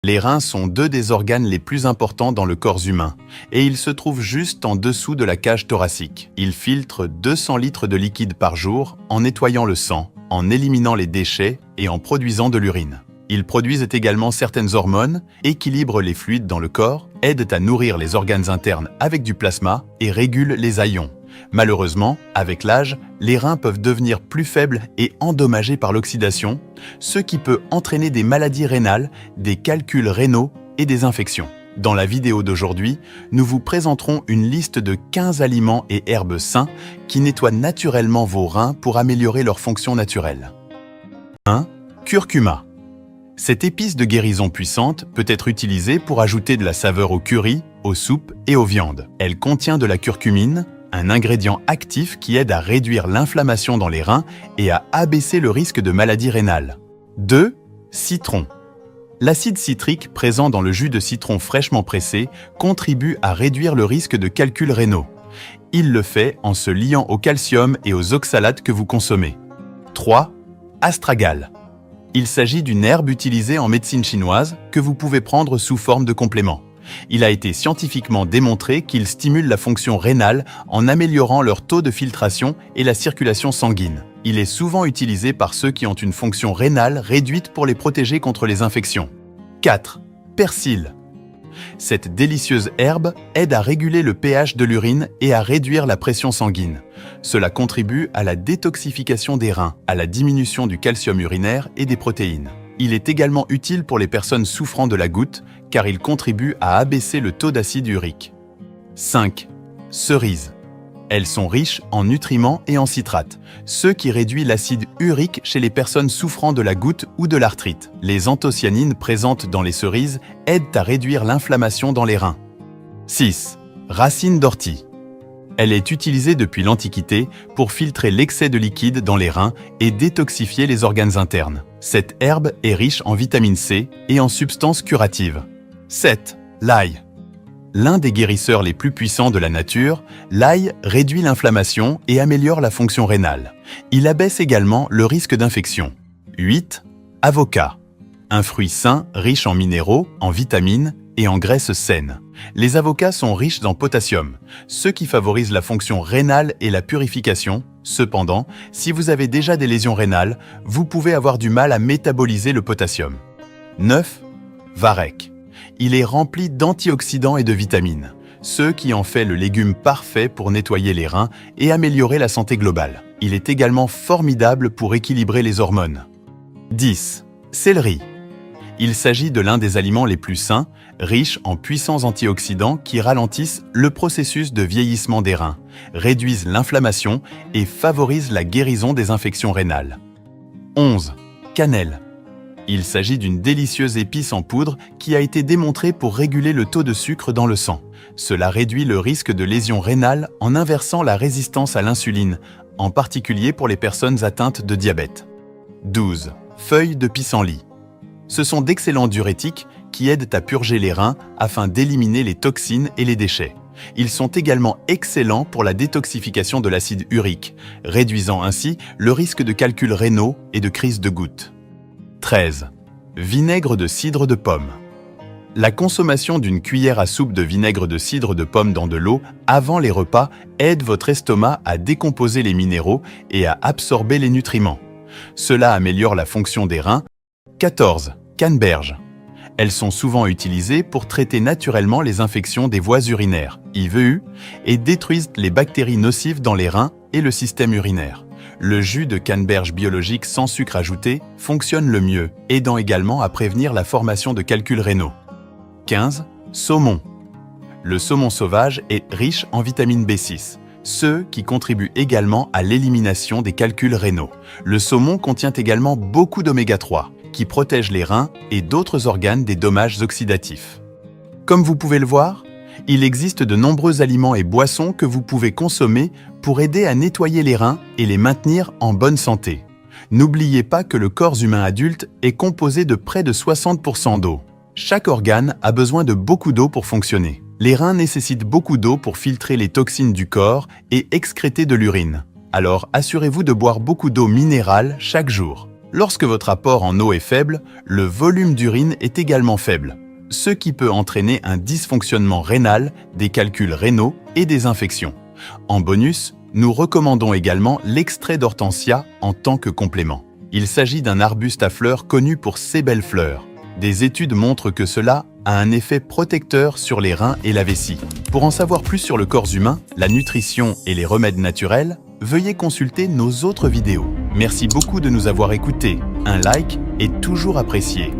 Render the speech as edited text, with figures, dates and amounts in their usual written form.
Les reins sont deux des organes les plus importants dans le corps humain et ils se trouvent juste en dessous de la cage thoracique. Ils filtrent 200 litres de liquide par jour en nettoyant le sang, en éliminant les déchets et en produisant de l'urine. Ils produisent également certaines hormones, équilibrent les fluides dans le corps, aident à nourrir les organes internes avec du plasma et régulent les ions. Malheureusement, avec l'âge, les reins peuvent devenir plus faibles et endommagés par l'oxydation, ce qui peut entraîner des maladies rénales, des calculs rénaux et des infections. Dans la vidéo d'aujourd'hui, nous vous présenterons une liste de 15 aliments et herbes sains qui nettoient naturellement vos reins pour améliorer leur fonction naturelle. 1. Curcuma. Cette épice de guérison puissante peut être utilisée pour ajouter de la saveur au curry, aux soupes et aux viandes. Elle contient de la curcumine, un ingrédient actif qui aide à réduire l'inflammation dans les reins et à abaisser le risque de maladies rénales. 2. Citron. L'acide citrique présent dans le jus de citron fraîchement pressé contribue à réduire le risque de calculs rénaux. Il le fait en se liant au calcium et aux oxalates que vous consommez. 3. Astragalme. Il s'agit d'une herbe utilisée en médecine chinoise que vous pouvez prendre sous forme de complément. Il a été scientifiquement démontré qu'il stimule la fonction rénale en améliorant leur taux de filtration et la circulation sanguine. Il est souvent utilisé par ceux qui ont une fonction rénale réduite pour les protéger contre les infections. 4. Persil. Cette délicieuse herbe aide à réguler le pH de l'urine et à réduire la pression sanguine. Cela contribue à la détoxification des reins, à la diminution du calcium urinaire et des protéines. Il est également utile pour les personnes souffrant de la goutte car il contribue à abaisser le taux d'acide urique. 5. Cerises. Elles sont riches en nutriments et en citrates, ce qui réduit l'acide urique chez les personnes souffrant de la goutte ou de l'arthrite. Les anthocyanines présentes dans les cerises aident à réduire l'inflammation dans les reins. 6. Racine d'ortie. Elle est utilisée depuis l'Antiquité pour filtrer l'excès de liquide dans les reins et détoxifier les organes internes. Cette herbe est riche en vitamine C et en substances curatives. 7. L'ail. L'un des guérisseurs les plus puissants de la nature, l'ail réduit l'inflammation et améliore la fonction rénale. Il abaisse également le risque d'infection. 8. Avocat. Un fruit sain riche en minéraux, en vitamines et en graisses saines. Les avocats sont riches en potassium, ce qui favorise la fonction rénale et la purification. Cependant, si vous avez déjà des lésions rénales, vous pouvez avoir du mal à métaboliser le potassium. 9. Varech. Il est rempli d'antioxydants et de vitamines, ce qui en fait le légume parfait pour nettoyer les reins et améliorer la santé globale. Il est également formidable pour équilibrer les hormones. 10. Céleri. Il s'agit de l'un des aliments les plus sains, riches en puissants antioxydants qui ralentissent le processus de vieillissement des reins, réduisent l'inflammation et favorisent la guérison des infections rénales. 11. Cannelle. Il s'agit d'une délicieuse épice en poudre qui a été démontrée pour réguler le taux de sucre dans le sang. Cela réduit le risque de lésions rénales en inversant la résistance à l'insuline, en particulier pour les personnes atteintes de diabète. 12. Feuilles de pissenlit. Ce sont d'excellents diurétiques qui aident à purger les reins afin d'éliminer les toxines et les déchets. Ils sont également excellents pour la détoxification de l'acide urique, réduisant ainsi le risque de calculs rénaux et de crise de goutte. 13. Vinaigre de cidre de pomme. La consommation d'une cuillère à soupe de vinaigre de cidre de pomme dans de l'eau avant les repas aide votre estomac à décomposer les minéraux et à absorber les nutriments. Cela améliore la fonction des reins. 14. Canneberge. Elles sont souvent utilisées pour traiter naturellement les infections des voies urinaires, IVU, et détruisent les bactéries nocives dans les reins et le système urinaire. Le jus de canneberge biologique sans sucre ajouté fonctionne le mieux, aidant également à prévenir la formation de calculs rénaux. 15. Saumon. Le saumon sauvage est riche en vitamine B6, ce qui contribue également à l'élimination des calculs rénaux. Le saumon contient également beaucoup d'oméga 3, qui protège les reins et d'autres organes des dommages oxydatifs. Comme vous pouvez le voir, il existe de nombreux aliments et boissons que vous pouvez consommer pour aider à nettoyer les reins et les maintenir en bonne santé. N'oubliez pas que le corps humain adulte est composé de près de 60% d'eau. Chaque organe a besoin de beaucoup d'eau pour fonctionner. Les reins nécessitent beaucoup d'eau pour filtrer les toxines du corps et excréter de l'urine. Alors assurez-vous de boire beaucoup d'eau minérale chaque jour. Lorsque votre apport en eau est faible, le volume d'urine est également faible, ce qui peut entraîner un dysfonctionnement rénal, des calculs rénaux et des infections. En bonus, nous recommandons également l'extrait d'hortensia en tant que complément. Il s'agit d'un arbuste à fleurs connu pour ses belles fleurs. Des études montrent que cela a un effet protecteur sur les reins et la vessie. Pour en savoir plus sur le corps humain, la nutrition et les remèdes naturels, veuillez consulter nos autres vidéos. Merci beaucoup de nous avoir écoutés. Un like est toujours apprécié.